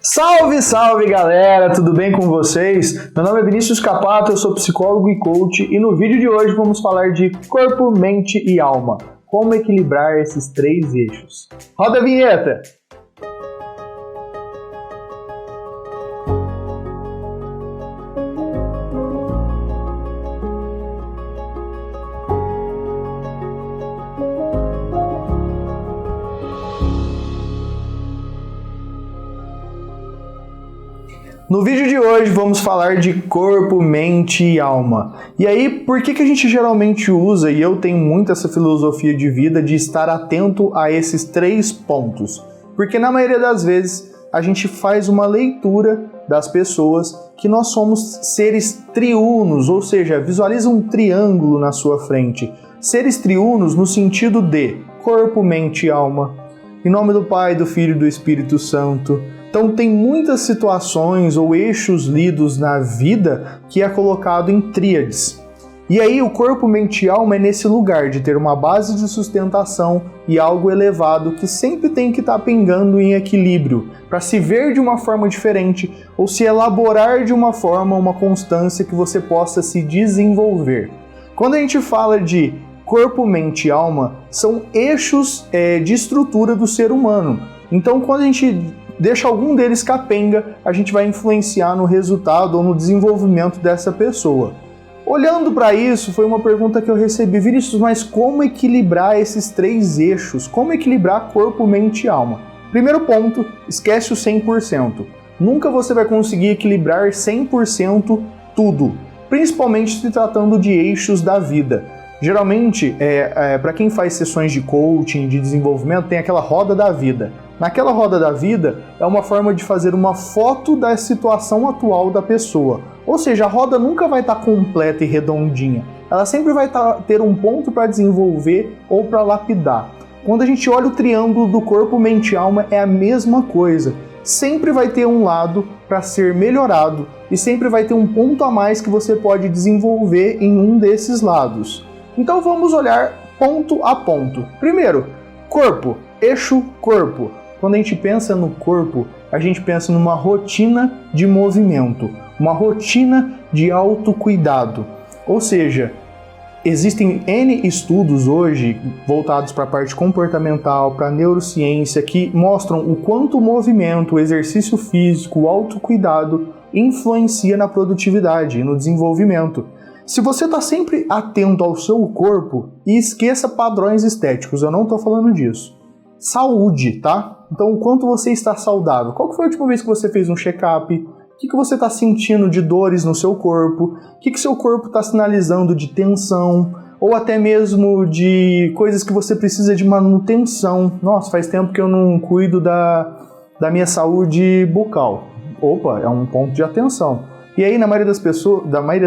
Salve, salve galera, tudo bem com vocês? Meu nome é Vinícius Capato, eu sou psicólogo e coach e no vídeo de hoje vamos falar de corpo, mente e alma. Como equilibrar esses três eixos. Roda a vinheta! No vídeo de hoje vamos falar de corpo, mente e alma. E aí, por que a gente geralmente usa, e eu tenho muito essa filosofia de vida, de estar atento a esses três pontos? Porque na maioria das vezes a gente faz uma leitura das pessoas que nós somos seres triunos, ou seja, visualiza um triângulo na sua frente. Seres triunos no sentido de corpo, mente e alma. Em nome do Pai, do Filho e do Espírito Santo. Então tem muitas situações ou eixos lidos na vida que é colocado em tríades. E aí o corpo, mente e alma é nesse lugar de ter uma base de sustentação e algo elevado que sempre tem que estar pingando em equilíbrio para se ver de uma forma diferente ou se elaborar de uma forma, uma constância que você possa se desenvolver. Quando a gente fala de corpo, mente e alma, são eixos de estrutura do ser humano. Então quando a gente deixa algum deles capenga, a gente vai influenciar no resultado ou no desenvolvimento dessa pessoa. Olhando para isso, foi uma pergunta que eu recebi, Vinícius, mas como equilibrar esses três eixos? Como equilibrar corpo, mente e alma? Primeiro ponto, esquece o 100%. Nunca você vai conseguir equilibrar 100% tudo, principalmente se tratando de eixos da vida. Geralmente, para quem faz sessões de coaching, de desenvolvimento, tem aquela roda da vida. Naquela roda da vida é uma forma de fazer uma foto da situação atual da pessoa. Ou seja, a roda nunca vai estar completa e redondinha. Ela sempre vai ter um ponto para desenvolver ou para lapidar. Quando a gente olha o triângulo do corpo, mente e alma, é a mesma coisa. Sempre vai ter um lado para ser melhorado e sempre vai ter um ponto a mais que você pode desenvolver em um desses lados. Então vamos olhar ponto a ponto. Primeiro, corpo, eixo corpo. Quando a gente pensa no corpo, a gente pensa numa rotina de movimento, uma rotina de autocuidado. Ou seja, existem N estudos hoje voltados para a parte comportamental, para a neurociência, que mostram o quanto o movimento, o exercício físico, o autocuidado influencia na produtividade e no desenvolvimento. Se você está sempre atento ao seu corpo, e esqueça padrões estéticos, eu não estou falando disso. Saúde, tá? Então, o quanto você está saudável? Qual foi a última vez que você fez um check-up? O que você está sentindo de dores no seu corpo? O que seu corpo está sinalizando de tensão? Ou até mesmo de coisas que você precisa de manutenção. Nossa, faz tempo que eu não cuido da minha saúde bucal. Opa, é um ponto de atenção. E aí, na maioria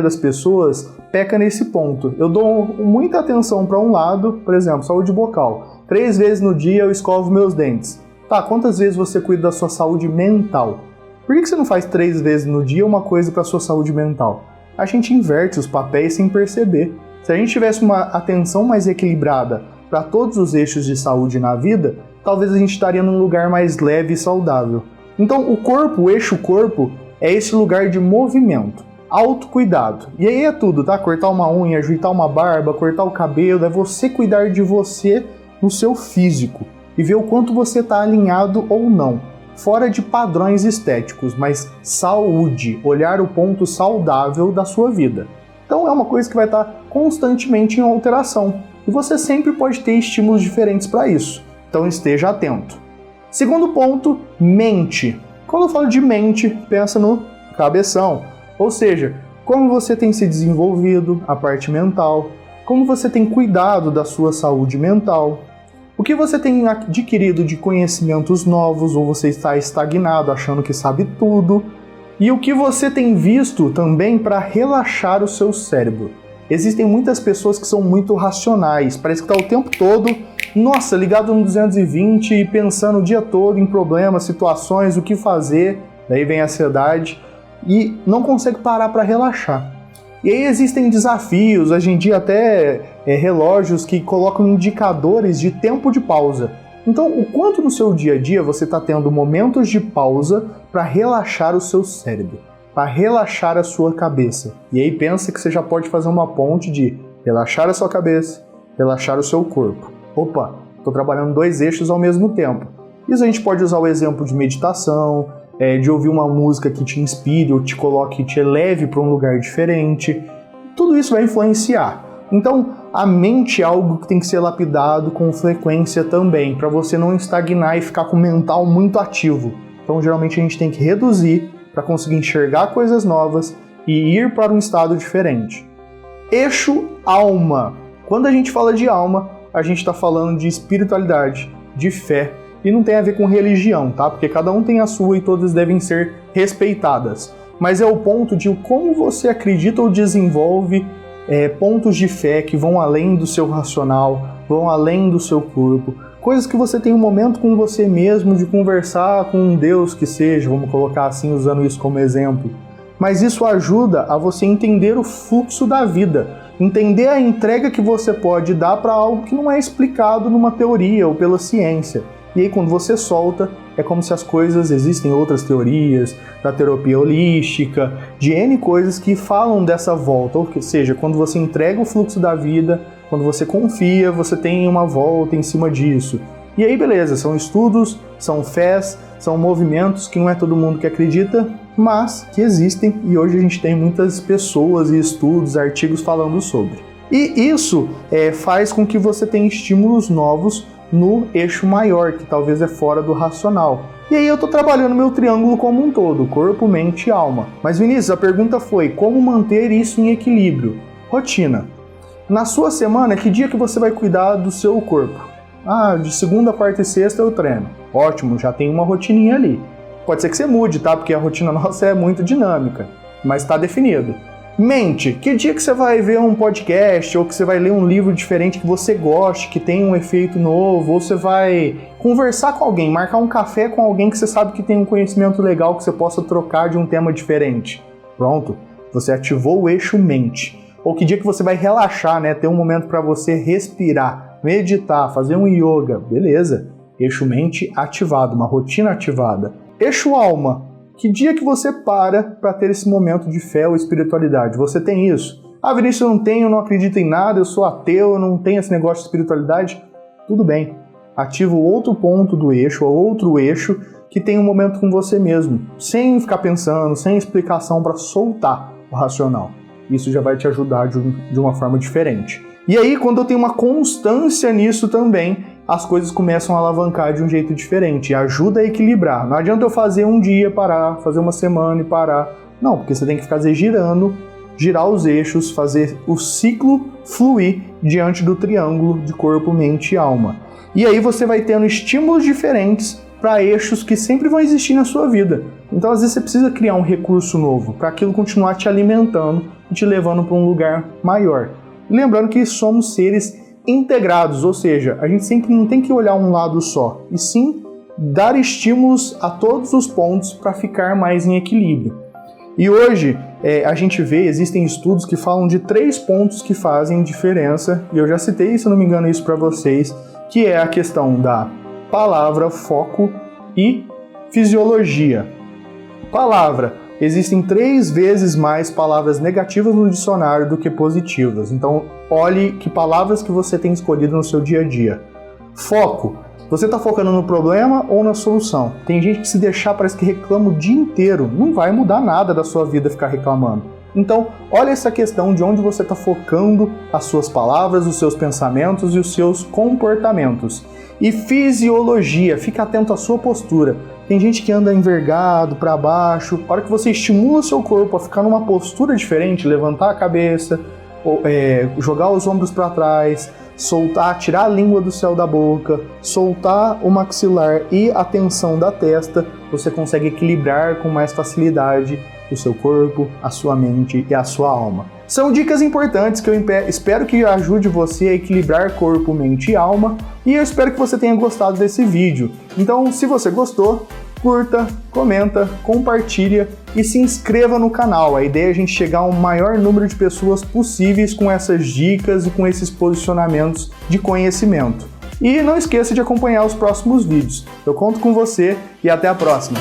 das pessoas, peca nesse ponto. Eu dou muita atenção para um lado, por exemplo, saúde bucal. 3 vezes no dia eu escovo meus dentes. Tá, quantas vezes você cuida da sua saúde mental? Por que você não faz 3 vezes no dia uma coisa para a sua saúde mental? A gente inverte os papéis sem perceber. Se a gente tivesse uma atenção mais equilibrada para todos os eixos de saúde na vida, talvez a gente estaria num lugar mais leve e saudável. Então, o corpo, o eixo corpo, é esse lugar de movimento, autocuidado. E aí é tudo, tá? Cortar uma unha, ajeitar uma barba, cortar o cabelo, é você cuidar de você no seu físico e ver o quanto você está alinhado ou não, fora de padrões estéticos, mas saúde, olhar o ponto saudável da sua vida. Então é uma coisa que vai estar constantemente em alteração e você sempre pode ter estímulos diferentes para isso, então esteja atento. Segundo ponto, mente. Quando eu falo de mente, pensa no cabeção, ou seja, como você tem se desenvolvido, a parte mental, como você tem cuidado da sua saúde mental, o que você tem adquirido de conhecimentos novos ou você está estagnado achando que sabe tudo, e o que você tem visto também para relaxar o seu cérebro. Existem muitas pessoas que são muito racionais, parece que está o tempo todo, ligado no 220 e pensando o dia todo em problemas, situações, o que fazer, daí vem a ansiedade e não consegue parar para relaxar. E aí existem desafios, hoje em dia até relógios que colocam indicadores de tempo de pausa. Então, o quanto no seu dia a dia você está tendo momentos de pausa para relaxar o seu cérebro, para relaxar a sua cabeça. E aí pensa que você já pode fazer uma ponte de relaxar a sua cabeça, relaxar o seu corpo. Opa, estou trabalhando 2 eixos ao mesmo tempo. Isso a gente pode usar o exemplo de meditação, de ouvir uma música que te inspire ou te coloque, te eleve para um lugar diferente. Tudo isso vai influenciar. Então, a mente é algo que tem que ser lapidado com frequência também, para você não estagnar e ficar com o mental muito ativo. Então, geralmente a gente tem que reduzir para conseguir enxergar coisas novas e ir para um estado diferente. Eixo alma. Quando a gente fala de alma, a gente está falando de espiritualidade, de fé, e não tem a ver com religião, tá? Porque cada um tem a sua e todas devem ser respeitadas. Mas é o ponto de como você acredita ou desenvolve pontos de fé que vão além do seu racional, vão além do seu corpo, coisas que você tem um momento com você mesmo de conversar com um Deus que seja, vamos colocar assim, usando isso como exemplo. Mas isso ajuda a você entender o fluxo da vida, entender a entrega que você pode dar para algo que não é explicado numa teoria ou pela ciência. E aí quando você solta, é como se as coisas, existem outras teorias, da terapia holística, de N coisas que falam dessa volta, ou seja, quando você entrega o fluxo da vida, quando você confia, você tem uma volta em cima disso. E aí beleza, são estudos, são fés, são movimentos que não é todo mundo que acredita, mas que existem e hoje a gente tem muitas pessoas e estudos, artigos falando sobre. E isso faz com que você tenha estímulos novos no eixo maior, que talvez é fora do racional. E aí eu tô trabalhando meu triângulo como um todo, corpo, mente e alma. Mas Vinícius, a pergunta foi, como manter isso em equilíbrio? Rotina. Na sua semana, que dia que você vai cuidar do seu corpo? De segunda, quarta e sexta eu treino. Ótimo, já tem uma rotininha ali. Pode ser que você mude, tá? Porque a rotina nossa é muito dinâmica, mas tá definido. Mente, que dia que você vai ver um podcast ou que você vai ler um livro diferente que você goste, que tem um efeito novo, ou você vai conversar com alguém, marcar um café com alguém que você sabe que tem um conhecimento legal que você possa trocar de um tema diferente. Pronto, você ativou o eixo mente. Ou que dia que você vai relaxar, né? Ter um momento para você respirar, meditar, fazer um yoga, beleza. Eixo mente ativado, uma rotina ativada. Eixo alma. Que dia que você para ter esse momento de fé ou espiritualidade? Você tem isso? Vinícius, eu não tenho, eu não acredito em nada, eu sou ateu, eu não tenho esse negócio de espiritualidade. Tudo bem. Ativa o outro ponto do eixo, ou outro eixo, que tem um momento com você mesmo. Sem ficar pensando, sem explicação, para soltar o racional. Isso já vai te ajudar de uma forma diferente. E aí, quando eu tenho uma constância nisso também, as coisas começam a alavancar de um jeito diferente e ajuda a equilibrar. Não adianta eu fazer um dia parar, fazer uma semana e parar. Não, porque você tem que fazer girando, girar os eixos, fazer o ciclo fluir diante do triângulo de corpo, mente e alma. E aí você vai tendo estímulos diferentes para eixos que sempre vão existir na sua vida. Então, às vezes, você precisa criar um recurso novo para aquilo continuar te alimentando e te levando para um lugar maior. E lembrando que somos seres integrados, ou seja, a gente sempre não tem que olhar um lado só, e sim dar estímulos a todos os pontos para ficar mais em equilíbrio. E hoje a gente vê, existem estudos que falam de 3 pontos que fazem diferença, e eu já citei, se não me engano, isso para vocês, que é a questão da palavra, foco e fisiologia. Palavra. Existem 3 vezes mais palavras negativas no dicionário do que positivas. Então, olhe que palavras que você tem escolhido no seu dia a dia. Foco. Você está focando no problema ou na solução? Tem gente que se deixar parece que reclama o dia inteiro. Não vai mudar nada da sua vida ficar reclamando. Então, olha essa questão de onde você está focando as suas palavras, os seus pensamentos e os seus comportamentos. E fisiologia. Fica atento à sua postura. Tem gente que anda envergado, para baixo. A hora que você estimula o seu corpo a ficar numa postura diferente, levantar a cabeça, jogar os ombros para trás, soltar, tirar a língua do céu da boca, soltar o maxilar e a tensão da testa, você consegue equilibrar com mais facilidade o seu corpo, a sua mente e a sua alma. São dicas importantes que eu espero que ajude você a equilibrar corpo, mente e alma, e eu espero que você tenha gostado desse vídeo. Então, se você gostou, curta, comenta, compartilha e se inscreva no canal. A ideia é a gente chegar ao maior número de pessoas possíveis com essas dicas e com esses posicionamentos de conhecimento. E não esqueça de acompanhar os próximos vídeos. Eu conto com você e até a próxima!